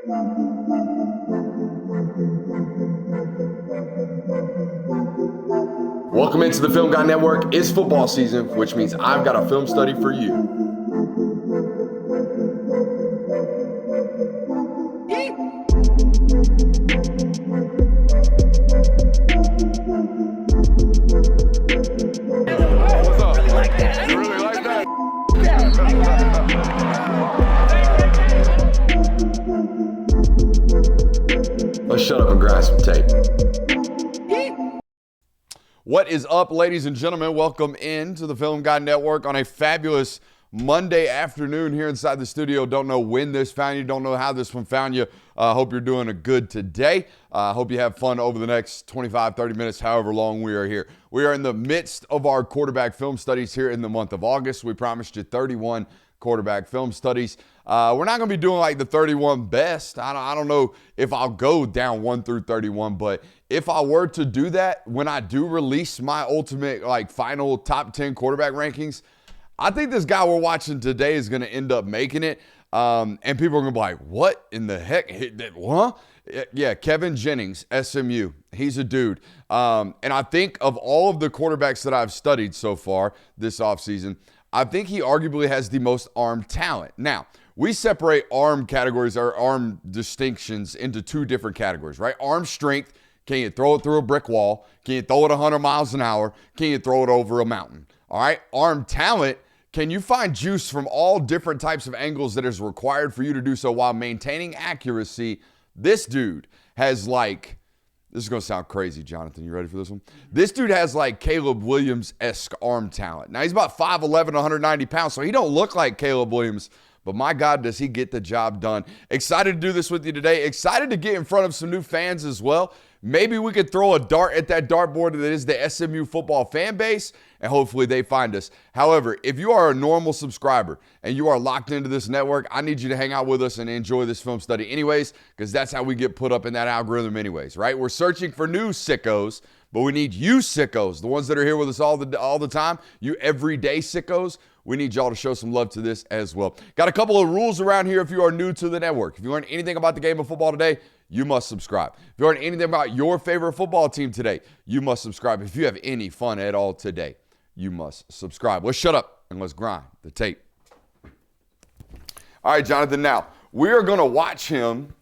Welcome into the Film Guy Network. It's football season, which means I've got a film study for you. What's up? You like that? You really like that? Let's shut up and grind some tape. What is up, ladies and gentlemen? Welcome into the Film Guy Network on a fabulous Monday afternoon here inside the studio. Don't know when this found you. Don't know how this one found you. Hope you're doing a good today. Hope you have fun over the next 25, 30 minutes, however long we are here. We are in the midst of our quarterback film studies here in the month of August. We promised you 31 quarterback film studies. We're not going to be doing like the 31 best. I don't know if I'll go down 1 through 31, but if I were to do that, when I do release my ultimate final top 10 quarterback rankings, I think this guy we're watching today is going to end up making it. And people are going to be like, what in the heck? What? Yeah, Kevin Jennings, SMU. He's a dude. And I think of all of the quarterbacks that I've studied so far this offseason, I think he arguably has the most arm talent. Now, we separate arm categories or arm distinctions into two different categories, right? Arm strength. Can you throw it through a brick wall? Can you throw it 100 miles an hour? Can you throw it over a mountain? All right. Arm talent. Can you find juice from all different types of angles that is required for you to do so while maintaining accuracy? This dude has this is going to sound crazy, Jonathan. You ready for this one? This dude has Caleb Williams-esque arm talent. Now, he's about 5'11", 190 pounds, so he don't look like Caleb Williams, but my God, does he get the job done. Excited to do this with you today. Excited to get in front of some new fans as well. Maybe we could throw a dart at that dartboard that is the SMU football fan base, and hopefully they find us. However, if you are a normal subscriber and you are locked into this network, I need you to hang out with us and enjoy this film study anyways, because that's how we get put up in that algorithm anyways, right? We're searching for new sickos, but we need you sickos, the ones that are here with us all the time, you everyday sickos. We need y'all to show some love to this as well. Got a couple of rules around here if you are new to the network. If you learned anything about the game of football today, you must subscribe. If you learned anything about your favorite football team today, you must subscribe. If you have any fun at all today, you must subscribe. Let's shut up and let's grind the tape. All right, Jonathan, now we are going to watch him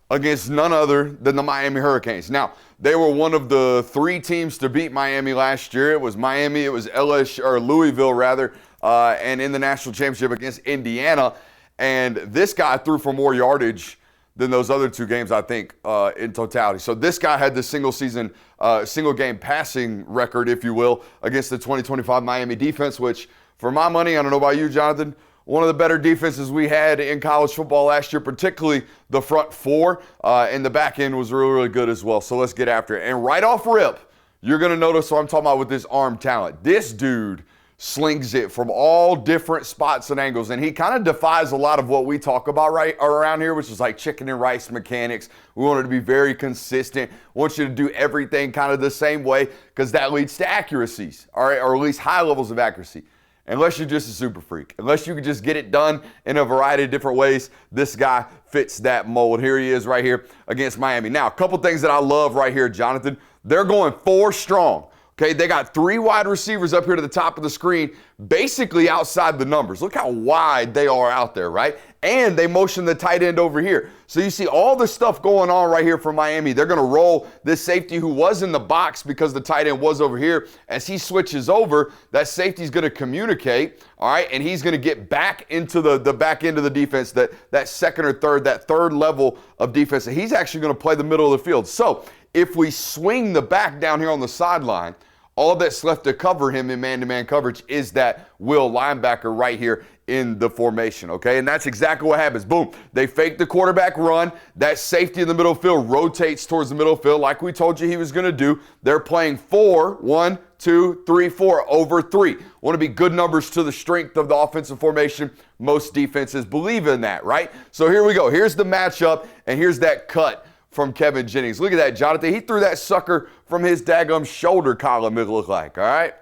against none other than the Miami Hurricanes. Now, they were one of the 3 teams to beat Miami last year. It was Miami, it was Louisville rather, and in the national championship against Indiana. And this guy threw for more yardage than those other 2 games, I think, in totality. So this guy had the single game passing record, if you will, against the 2025 Miami defense, which for my money, I don't know about you, Jonathan, one of the better defenses we had in college football last year, particularly the front 4, and the back end was really, really good as well. So let's get after it. And right off rip, you're going to notice what I'm talking about with this arm talent. This dude slings it from all different spots and angles, and he kind of defies a lot of what we talk about right around here, which is like chicken and rice mechanics. We want it to be very consistent. We want you to do everything kind of the same way, because that leads to accuracies, all right, or at least high levels of accuracy. Unless you're just a super freak, unless you can just get it done in a variety of different ways, this guy fits that mold. Here he is right here against Miami. Now, a couple things that I love right here, Jonathan. They're going 4 strong. Okay, they got 3 wide receivers up here to the top of the screen, basically outside the numbers. Look how wide they are out there, right? And they motion the tight end over here. So you see all the stuff going on right here for Miami. They're going to roll this safety who was in the box because the tight end was over here. As he switches over, that safety's going to communicate, all right? And he's going to get back into the back end of the defense, that second or third, that third level of defense. And he's actually going to play the middle of the field. So if we swing the back down here on the sideline, all that's left to cover him in man-to-man coverage is that will linebacker right here in the formation, okay? And that's exactly what happens. Boom. They fake the quarterback run. That safety in the middle field rotates towards the middle field like we told you he was going to do. They're playing 4, 1, 2, 3, 4 over 3. Want to be good numbers to the strength of the offensive formation. Most defenses believe in that, right? So here we go. Here's the matchup, and here's that cut from Kevin Jennings. Look at that, Jonathan. He threw that sucker from his daggum shoulder column, it looked like, all right?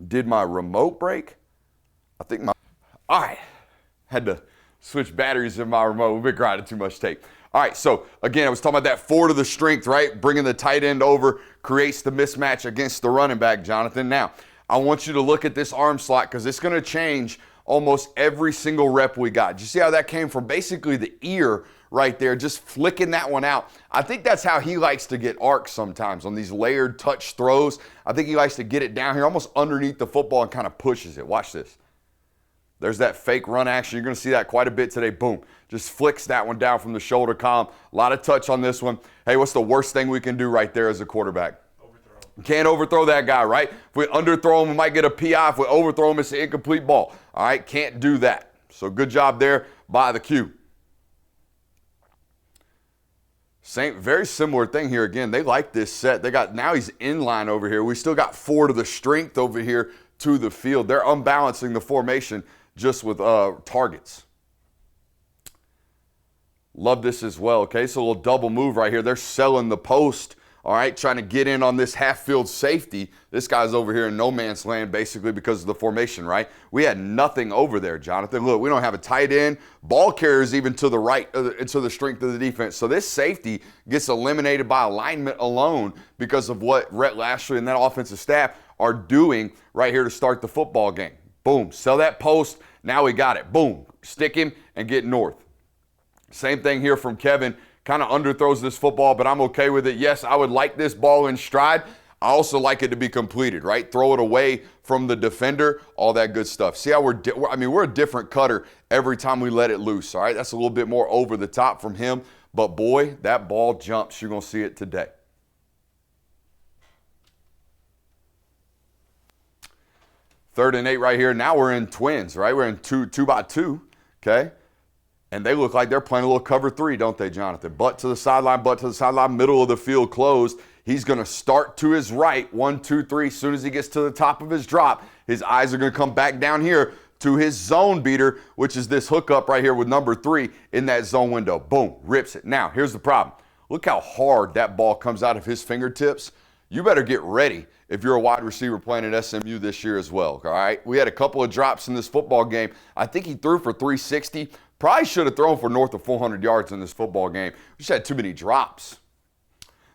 Did my remote break? I think my... All right. Had to switch batteries in my remote. We've been grinding too much tape. All right, so again, I was talking about that 4 to the strength, right? Bringing the tight end over creates the mismatch against the running back, Jonathan. Now, I want you to look at this arm slot because it's going to change almost every single rep we got. Did you see how that came from basically the ear right there, just flicking that one out? I think that's how he likes to get arcs sometimes on these layered touch throws. I think he likes to get it down here almost underneath the football and kind of pushes it. Watch this. There's that fake run action. You're going to see that quite a bit today. Boom. Just flicks that one down from the shoulder column. A lot of touch on this one. Hey, what's the worst thing we can do right there as a quarterback? Overthrow. Can't overthrow that guy, right? If we underthrow him, we might get a PI. If we overthrow him, it's an incomplete ball. All right, can't do that. So good job there by the Q. Same, very similar thing here again. They like this set. They got, now he's in line over here. We still got 4 to the strength over here to the field. They're unbalancing the formation just with targets. Love this as well, okay? So a little double move right here. They're selling the post, all right, trying to get in on this half-field safety. This guy's over here in no man's land basically because of the formation, right? We had nothing over there, Jonathan. Look, we don't have a tight end. Ball carriers even to the right, to the strength of the defense. So this safety gets eliminated by alignment alone because of what Rhett Lashley and that offensive staff are doing right here to start the football game. Boom, sell that post. Now we got it. Boom, stick him and get north. Same thing here from Kevin. Kind of underthrows this football, but I'm okay with it. Yes, I would like this ball in stride. I also like it to be completed, right? Throw it away from the defender, all that good stuff. See how we're a different cutter every time we let it loose, all right? That's a little bit more over the top from him, but boy, that ball jumps. You're going to see it today. Third and 8 right here. Now we're in twins, right? We're in two by two, okay? And they look like they're playing a little cover 3, don't they, Jonathan? Butt to the sideline, middle of the field closed. He's going to start to his right, 1, 2, 3. As soon as he gets to the top of his drop, his eyes are going to come back down here to his zone beater, which is this hookup right here with number 3 in that zone window. Boom, rips it. Now, here's the problem. Look how hard that ball comes out of his fingertips. You better get ready if you're a wide receiver playing at SMU this year as well, all right? We had a couple of drops in this football game. I think he threw for 360. Probably should have thrown for north of 400 yards in this football game. We just had too many drops.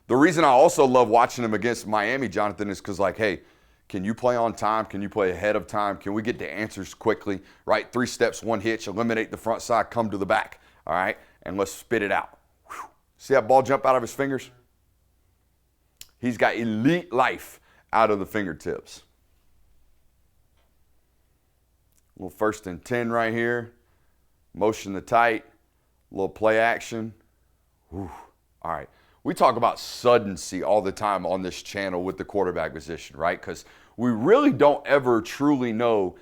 The reason I also love watching him against Miami, Jonathan, is because, like, hey, can you play on time? Can you play ahead of time? Can we get the answers quickly, right? 3 steps, 1 hitch, eliminate the front side, come to the back, all right? And let's spit it out. Whew. See that ball jump out of his fingers? He's got elite life out of the fingertips. A little 1st and 10 right here. Motion the tight, a little play action. Whew. All right. We talk about suddency all the time on this channel with the quarterback position, right? Because we really don't ever truly know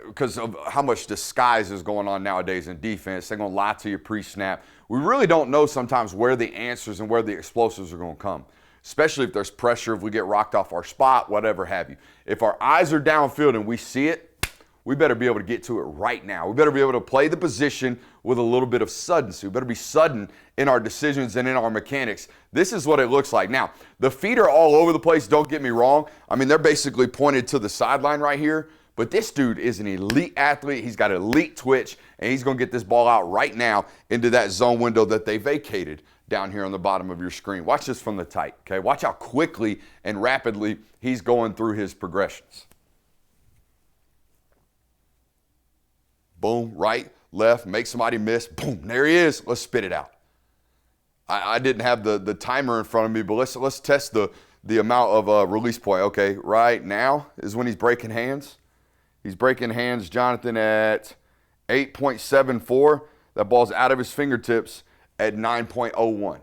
because of how much disguise is going on nowadays in defense. They're going to lie to you pre-snap. We really don't know sometimes where the answers and where the explosives are going to come, especially if there's pressure, if we get rocked off our spot, whatever have you. If our eyes are downfield and we see it, we better be able to get to it right now. We better be able to play the position with a little bit of suddency. We better be sudden in our decisions and in our mechanics. This is what it looks like. Now, the feet are all over the place, don't get me wrong. I mean, they're basically pointed to the sideline right here, but this dude is an elite athlete. He's got elite twitch, and he's going to get this ball out right now into that zone window that they vacated down here on the bottom of your screen. Watch this from the tight, okay? Watch how quickly and rapidly he's going through his progressions. Boom, right, left, make somebody miss. Boom, there he is. Let's spit it out. I didn't have the timer in front of me, but let's test the amount of release point. Okay, right now is when he's breaking hands. He's breaking hands, Jonathan, at 8.74. That ball's out of his fingertips at 9.01.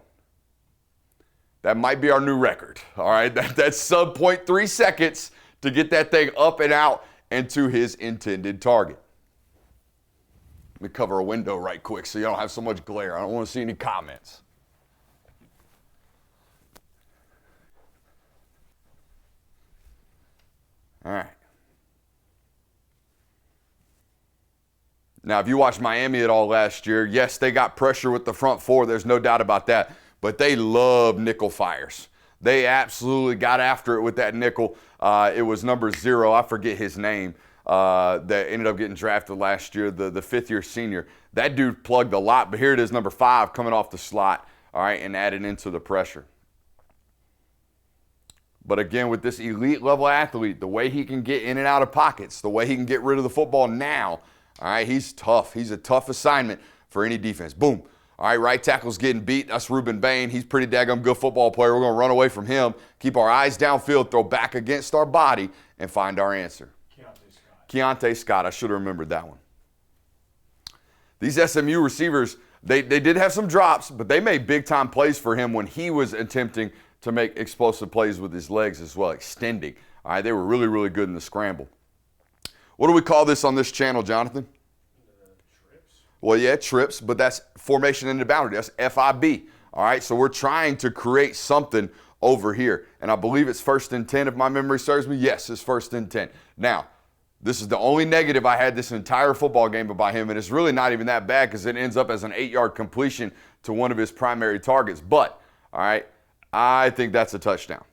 That might be our new record, all right? That's sub 0.3 seconds to get that thing up and out and to his intended target. Let me cover a window right quick so you don't have so much glare. I don't want to see any comments. All right. Now, if you watched Miami at all last year, yes, they got pressure with the front 4. There's no doubt about that. But they love nickel fires. They absolutely got after it with that nickel. It was number 0. I forget his name. that ended up getting drafted last year, the fifth-year senior. That dude plugged a lot, but here it is, number 5, coming off the slot, all right, and added into the pressure. But again, with this elite level athlete, the way he can get in and out of pockets, the way he can get rid of the football now, all right, he's tough. He's a tough assignment for any defense. Boom. All right, right tackle's getting beat. That's Ruben Bain. He's a pretty daggum good football player. We're going to run away from him, keep our eyes downfield, throw back against our body, and find our answer. Keontae Scott. I should have remembered that one. These SMU receivers, they did have some drops, but they made big-time plays for him when he was attempting to make explosive plays with his legs as well, extending. All right, they were really, really good in the scramble. What do we call this on this channel, Jonathan? Trips. Well, yeah, trips, but that's formation into boundary. That's FIB. All right, so we're trying to create something over here. And I believe it's 1st and 10 if my memory serves me. Yes, it's 1st and 10. Now, this is the only negative I had this entire football game about him, and it's really not even that bad because it ends up as an 8-yard completion to one of his primary targets. But, all right, I think that's a touchdown.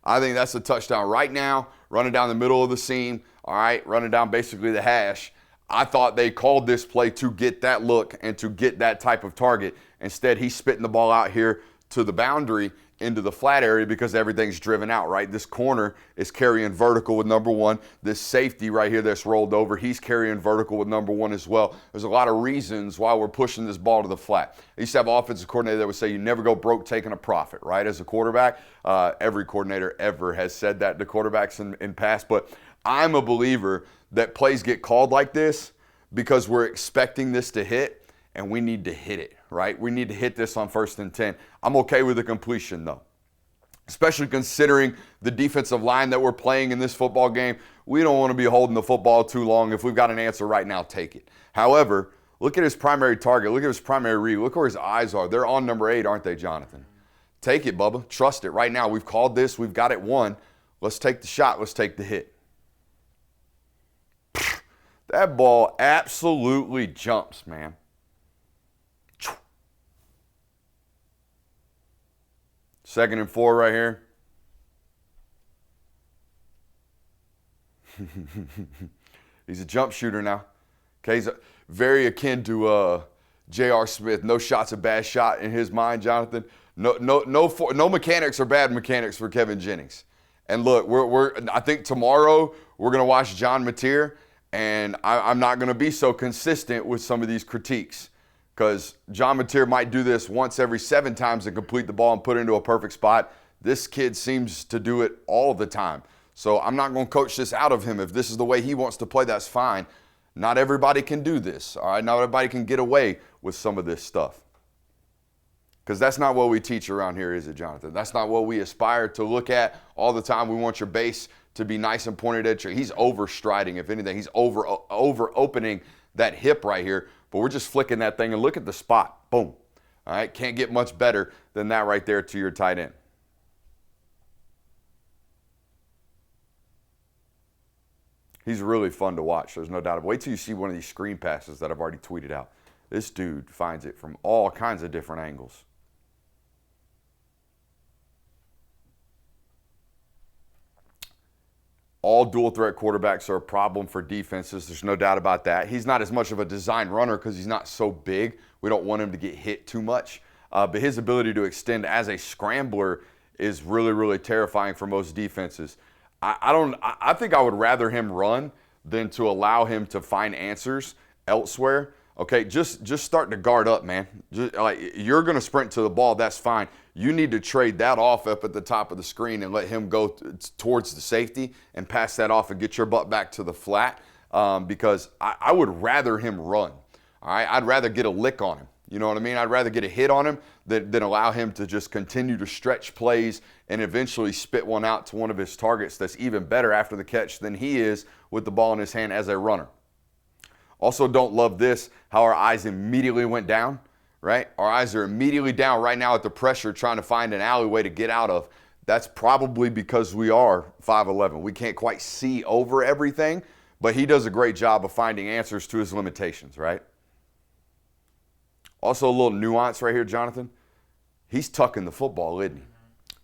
I think that's a touchdown right now, running down the middle of the seam, all right, running down basically the hash. I thought they called this play to get that look and to get that type of target. Instead, he's spitting the ball out here to the boundary into the flat area because everything's driven out, right? This corner is carrying vertical with number 1. This safety right here that's rolled over, he's carrying vertical with number 1 as well. There's a lot of reasons why we're pushing this ball to the flat. I used to have an offensive coordinator that would say you never go broke taking a profit, right? As a quarterback, every coordinator ever has said that to quarterbacks in past, but I'm a believer that plays get called like this because we're expecting this to hit, and we need to hit it, right? We need to hit this on 1st and 10. I'm okay with the completion, though, especially considering the defensive line that we're playing in this football game. We don't want to be holding the football too long. If we've got an answer right now, take it. However, look at his primary target. Look at his primary read. Look where his eyes are. They're on number 8, aren't they, Jonathan? Take it, Bubba. Trust it. Right now, we've called this. We've got it won. Let's take the shot. Let's take the hit. That ball absolutely jumps, man. 2nd and 4 right here. He's a jump shooter now. Okay, he's very akin to J.R. Smith. No shot's a bad shot in his mind, Jonathan. No mechanics are bad mechanics for Kevin Jennings. And look, I think tomorrow we're going to watch John Mateer, and I'm not going to be so consistent with some of these critiques because John Mateer might do this once every 7 times and complete the ball and put it into a perfect spot. This kid seems to do it all the time. So I'm not going to coach this out of him. If this is the way he wants to play, that's fine. Not everybody can do this, all right? Not everybody can get away with some of this stuff. Because that's not what we teach around here, is it, Jonathan? That's not what we aspire to look at all the time. We want your base to be nice and pointed at you. He's overstriding, if anything. He's over opening that hip right here. But we're just flicking that thing and look at the spot. Boom. All right, can't get much better than that right there to your tight end. He's really fun to watch. There's no doubt. Wait till you see one of these screen passes that I've already tweeted out. This dude finds it from all kinds of different angles. All dual threat quarterbacks are a problem for defenses. There's no doubt about that. He's not as much of a design runner because he's not so big. We don't want him to get hit too much. But his ability to extend as a scrambler is really, really terrifying for most defenses. I think I would rather him run than to allow him to find answers elsewhere. Okay, just start to guard up, man. You're going to sprint to the ball, that's fine. You need to trade that off up at the top of the screen and let him go towards the safety and pass that off and get your butt back to the flat because I would rather him run. All right, I'd rather get a lick on him. You know what I mean? I'd rather get a hit on him than allow him to just continue to stretch plays and eventually spit one out to one of his targets that's even better after the catch than he is with the ball in his hand as a runner. Also, don't love this, how our eyes immediately went down, right? Our eyes are immediately down right now at the pressure trying to find an alleyway to get out of. That's probably because we are 5'11". We can't quite see over everything, but he does a great job of finding answers to his limitations, right? Also, a little nuance right here, Jonathan. He's tucking the football, isn't he?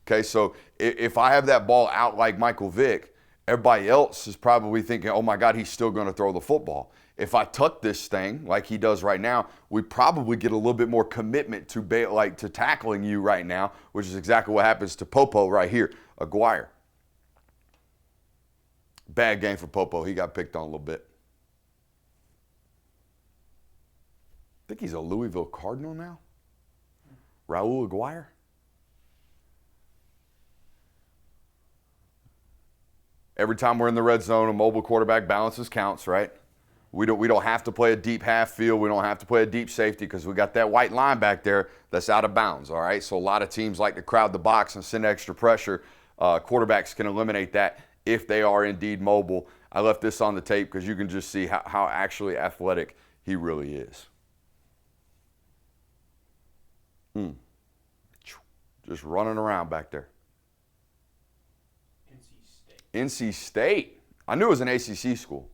Okay, so if I have that ball out like Michael Vick Everybody else is probably thinking, oh my God, he's still going to throw the football. If I tuck this thing like he does right now, we probably get a little bit more commitment to tackling you right now, which is exactly what happens to Popo right here, Aguirre. Bad game for Popo. He got picked on a little bit. I think he's a Louisville Cardinal now. Raul Aguirre. Every time we're in the red zone, a mobile quarterback balances counts, right? We don't have to play a deep half field. We don't have to play a deep safety because we got that white line back there that's out of bounds, all right? So a lot of teams like to crowd the box and send extra pressure. Quarterbacks can eliminate that if they are indeed mobile. I left this on the tape because you can just see how actually athletic he really is. Just running around back there. NC State. I knew it was an ACC school.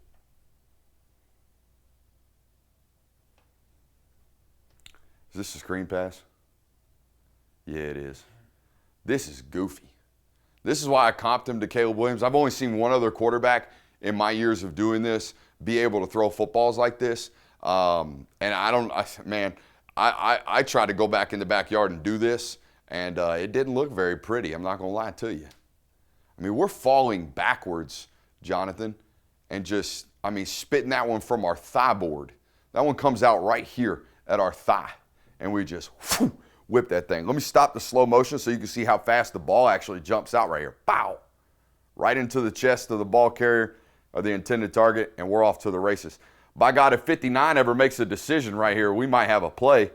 Is this a screen pass? Yeah, it is. This is goofy. This is why I comped him to Caleb Williams. I've only seen one other quarterback in my years of doing this be able to throw footballs like this. And I tried to go back in the backyard and do this, and it didn't look very pretty. I'm not going to lie to you. I mean, we're falling backwards, Jonathan, and just, spitting that one from our thigh board. That one comes out right here at our thigh, and we just whip that thing. Let me stop the slow motion so you can see how fast the ball actually jumps out right here. Pow! Right into the chest of the ball carrier or the intended target, and we're off to the races. By God, if 59 ever makes a decision right here, we might have a play.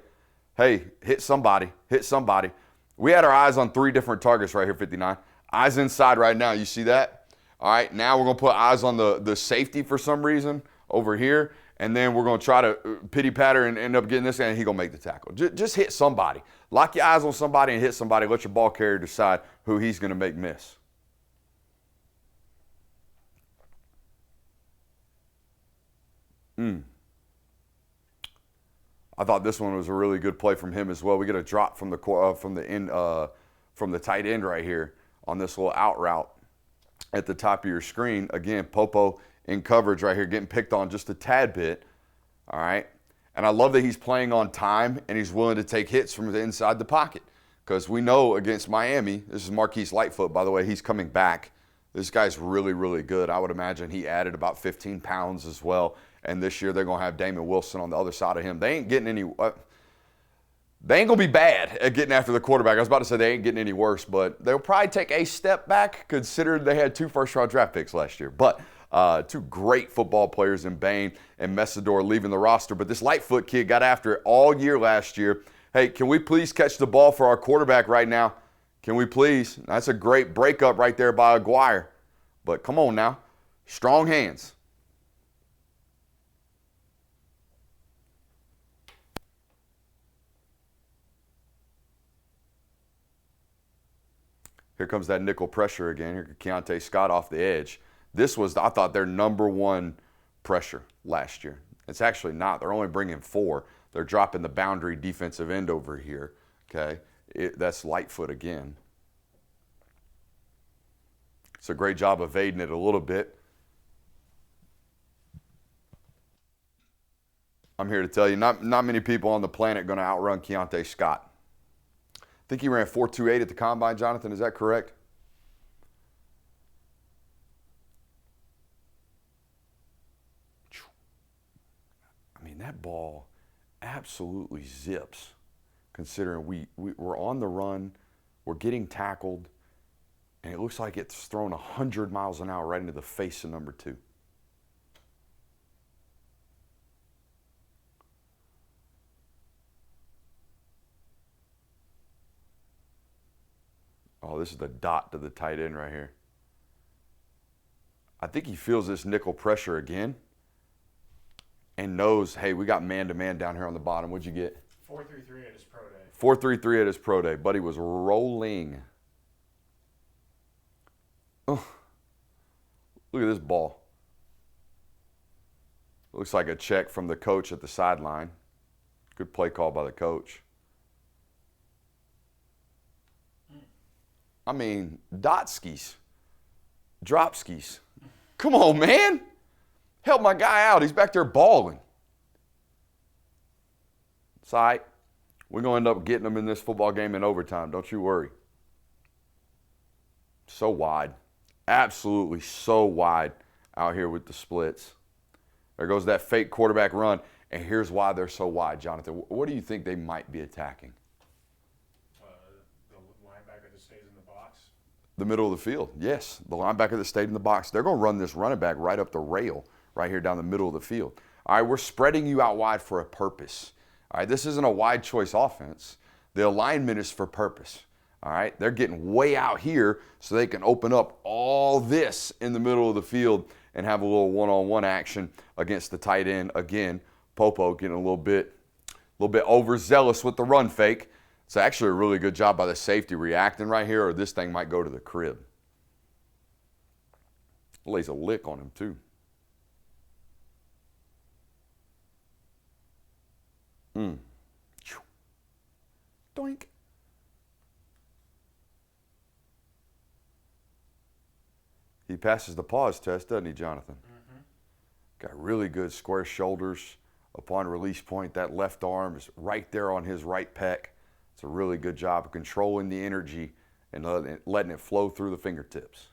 Hey, hit somebody, hit somebody. We had our eyes on 3 different targets right here, 59. Eyes inside right now, you see that? All right, now we're going to put eyes on the safety for some reason over here, and then we're going to try to pity patter and end up getting this guy, and he's going to make the tackle. Just hit somebody. Lock your eyes on somebody and hit somebody. Let your ball carrier decide who he's going to make miss. I thought this one was a really good play from him as well. We get a drop from the tight end right here on this little out route at the top of your screen. Again, Popo in coverage right here, getting picked on just a tad bit. All right. And I love that he's playing on time and he's willing to take hits from the inside the pocket. Because we know against Miami, this is Marquise Lightfoot, by the way, he's coming back. This guy's really, really good. I would imagine he added about 15 pounds as well. And this year they're going to have Damon Wilson on the other side of him. They ain't getting any they ain't going to be bad at getting after the quarterback. I was about to say they ain't getting any worse, but they'll probably take a step back considering they had 2 first-round draft picks last year. But 2 great football players in Bain and Messidor leaving the roster. But this Lightfoot kid got after it all year last year. Hey, can we please catch the ball for our quarterback right now? Can we please? That's a great breakup right there by Aguirre. But come on now. Strong hands. Here comes that nickel pressure again. Here, Keontae Scott off the edge. This was, I thought, their number 1 pressure last year. It's actually not. They're only bringing 4. They're dropping the boundary defensive end over here. Okay, that's Lightfoot again. It's a great job evading it a little bit. I'm here to tell you, not many people on the planet are going to outrun Keontae Scott. I think he ran 4.28 at the combine, Jonathan. Is that correct? I mean, that ball absolutely zips, considering we're on the run, we're getting tackled, and it looks like it's thrown 100 miles an hour right into the face of number 2. Oh, this is the dot to the tight end right here. I think he feels this nickel pressure again and knows, hey, we got man-to-man down here on the bottom. What'd you get? 4.33 at his pro day. 4.33 at his pro day. Buddy was rolling. Oh, look at this ball. Looks like a check from the coach at the sideline. Good play call by the coach. I mean, dot skis, drop skis. Come on, man. Help my guy out. He's back there balling. It's all right. We're going to end up getting them in this football game in overtime. Don't you worry. So wide. Absolutely so wide out here with the splits. There goes that fake quarterback run. And here's why they're so wide, Jonathan. What do you think they might be attacking? The linebacker that stays in the box. The middle of the field, yes. The linebacker that stayed in the box. They're going to run this running back right up the rail, right here down the middle of the field. All right, we're spreading you out wide for a purpose. All right, this isn't a wide choice offense. The alignment is for purpose. All right, they're getting way out here so they can open up all this in the middle of the field and have a little one-on-one action against the tight end. Again, Popo getting a little bit overzealous with the run fake. It's actually a really good job by the safety reacting right here, or this thing might go to the crib. Lays a lick on him, too. Doink. He passes the pause test, doesn't he, Jonathan? Mm-hmm. Got really good square shoulders. Upon release point, that left arm is right there on his right pec. It's a really good job of controlling the energy and letting it flow through the fingertips.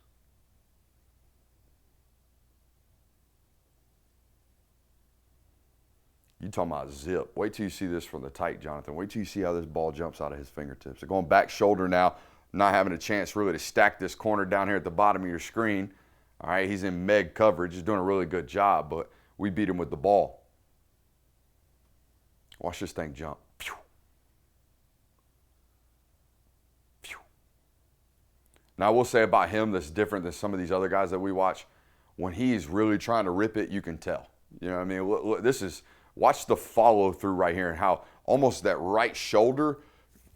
You talking about zip. Wait till you see this from the tight, Jonathan. Wait till you see how this ball jumps out of his fingertips. They're going back shoulder now, not having a chance really to stack this corner down here at the bottom of your screen. All right, he's in Meg coverage. He's doing a really good job, but we beat him with the ball. Watch this thing jump. Pew. Pew. Now, I will say about him that's different than some of these other guys that we watch. When he's really trying to rip it, you can tell. You know what I mean? Look, this is, watch the follow through right here and how almost that right shoulder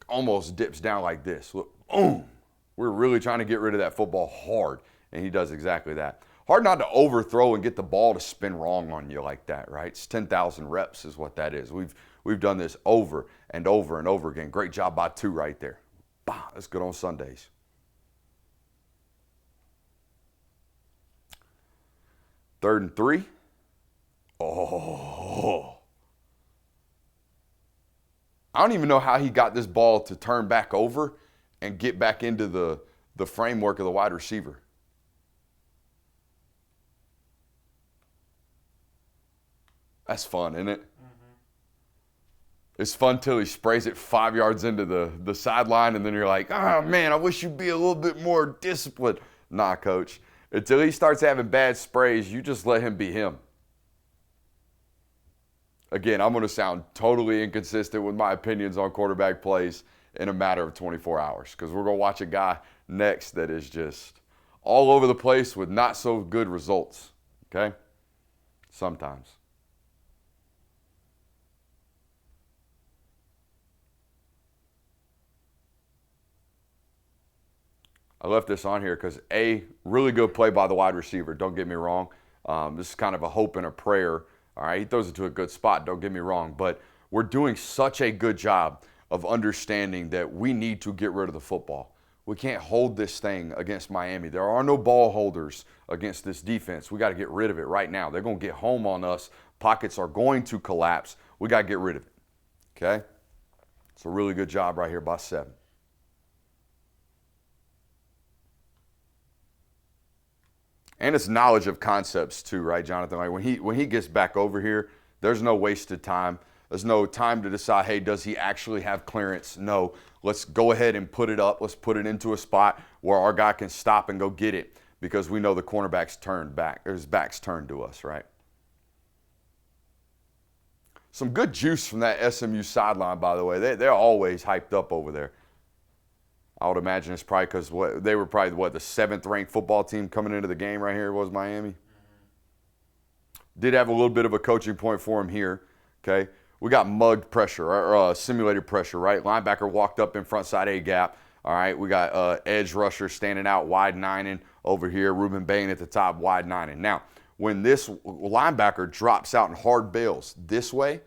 almost dips down like this. Look, boom. We're really trying to get rid of that football hard, and he does exactly that. Hard not to overthrow and get the ball to spin wrong on you like that, right? It's 10,000 reps is what that is. We've done this over and over and over again. Great job by two right there. Bah, that's good on Sundays. Third and 3. Oh. I don't even know how he got this ball to turn back over and get back into the framework of the wide receiver. That's fun, isn't it? Mm-hmm. It's fun till he sprays it 5 yards into the sideline, and then you're like, oh, man, I wish you'd be a little bit more disciplined. Nah, coach. Until he starts having bad sprays, you just let him be him. Again, I'm going to sound totally inconsistent with my opinions on quarterback plays in a matter of 24 hours because we're going to watch a guy next that is just all over the place with not so good results, okay? Sometimes. I left this on here because really good play by the wide receiver. Don't get me wrong. This is kind of a hope and a prayer. All right, he throws it to a good spot. Don't get me wrong. But we're doing such a good job of understanding that we need to get rid of the football. We can't hold this thing against Miami. There are no ball holders against this defense. We got to get rid of it right now. They're going to get home on us. Pockets are going to collapse. We got to get rid of it. Okay? It's a really good job right here by 7. And it's knowledge of concepts too, right, Jonathan? Like when he gets back over here, there's no wasted time. There's no time to decide, hey, does he actually have clearance? No. Let's go ahead and put it up. Let's put it into a spot where our guy can stop and go get it because we know the cornerback's turned back, or his back's turned to us, right? Some good juice from that SMU sideline, by the way. They're always hyped up over there. I would imagine it's probably because they were probably the 7th-ranked football team coming into the game right here was Miami. Did have a little bit of a coaching point for him here, okay? We got mugged pressure, or simulated pressure, right? Linebacker walked up in front side A gap. All right, we got edge rusher standing out wide 9ing over here. Ruben Bain at the top, wide 9ing. Now, when this linebacker drops out and hard bails this way,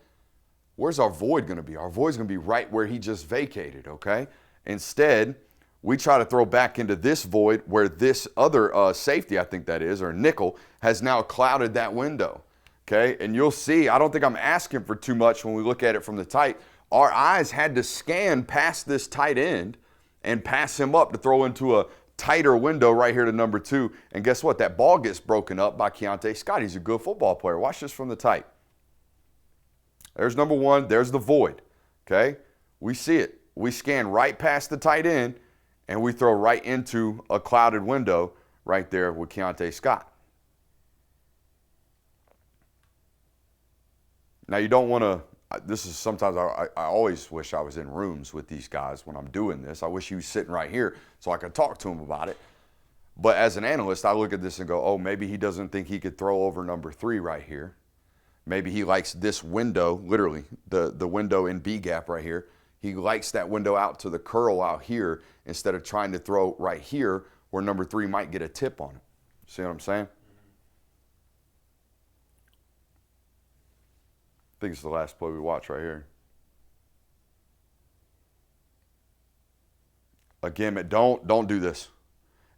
where's our void going to be? Our void's going to be right where he just vacated, okay? Instead, we try to throw back into this void where this other safety, I think that is, or nickel, has now clouded that window. Okay, and you'll see, I don't think I'm asking for too much when we look at it from the tight. Our eyes had to scan past this tight end and pass him up to throw into a tighter window right here to number 2. And guess what? That ball gets broken up by Keontae Scott. He's a good football player. Watch this from the tight. There's number 1. There's the void. Okay? We see it. We scan right past the tight end, and we throw right into a clouded window right there with Keontae Scott. Now, you don't want to, this is sometimes I always wish I was in rooms with these guys when I'm doing this. I wish he was sitting right here so I could talk to him about it. But as an analyst, I look at this and go, oh, maybe he doesn't think he could throw over number 3 right here. Maybe he likes this window, literally, the window in B gap right here. He likes that window out to the curl out here instead of trying to throw right here where number 3 might get a tip on it. See what I'm saying? I think it's the last play we watch right here. Again, don't do this.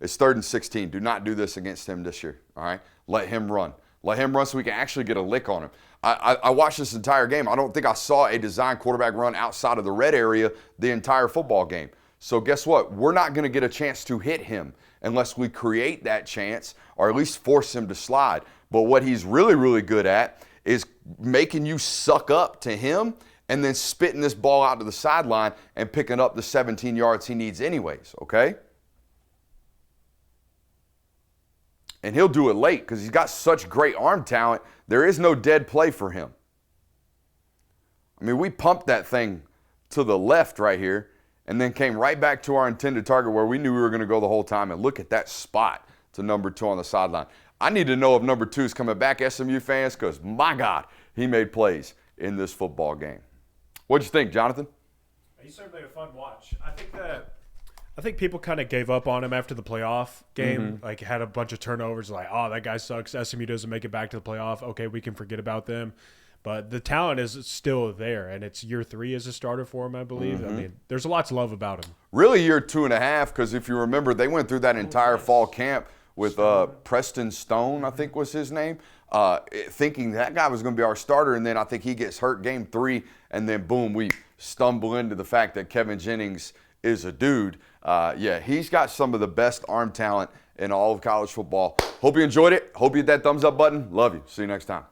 It's 3rd and 16. Do not do this against him this year, all right? Let him run. Let him run so we can actually get a lick on him. I watched this entire game. I don't think I saw a design quarterback run outside of the red area the entire football game. So guess what? We're not going to get a chance to hit him unless we create that chance or at least force him to slide. But what he's really, really good at is making you suck up to him and then spitting this ball out to the sideline and picking up the 17 yards he needs anyways, okay? And he'll do it late because he's got such great arm talent. There is no dead play for him. I mean, we pumped that thing to the left right here and then came right back to our intended target where we knew we were going to go the whole time. And look at that spot to number 2 on the sideline. I need to know if number 2 is coming back, SMU fans, because, my God, he made plays in this football game. What'd you think, Jonathan? He's certainly a fun watch. I think people kind of gave up on him after the playoff game. Like, had a bunch of turnovers. Like, oh, that guy sucks. SMU doesn't make it back to the playoff. Okay, we can forget about them. But the talent is still there, and it's year 3 as a starter for him, I believe. I mean, there's a lot to love about him. Really year 2.5, because if you remember, they went through that entire fall camp with Preston Stone, I think was his name, thinking that guy was going to be our starter, and then I think he gets hurt game 3, and then boom, we stumble into the fact that Kevin Jennings is a dude. Yeah, he's got some of the best arm talent in all of college football. Hope you enjoyed it. Hope you hit that thumbs up button. Love you. See you next time.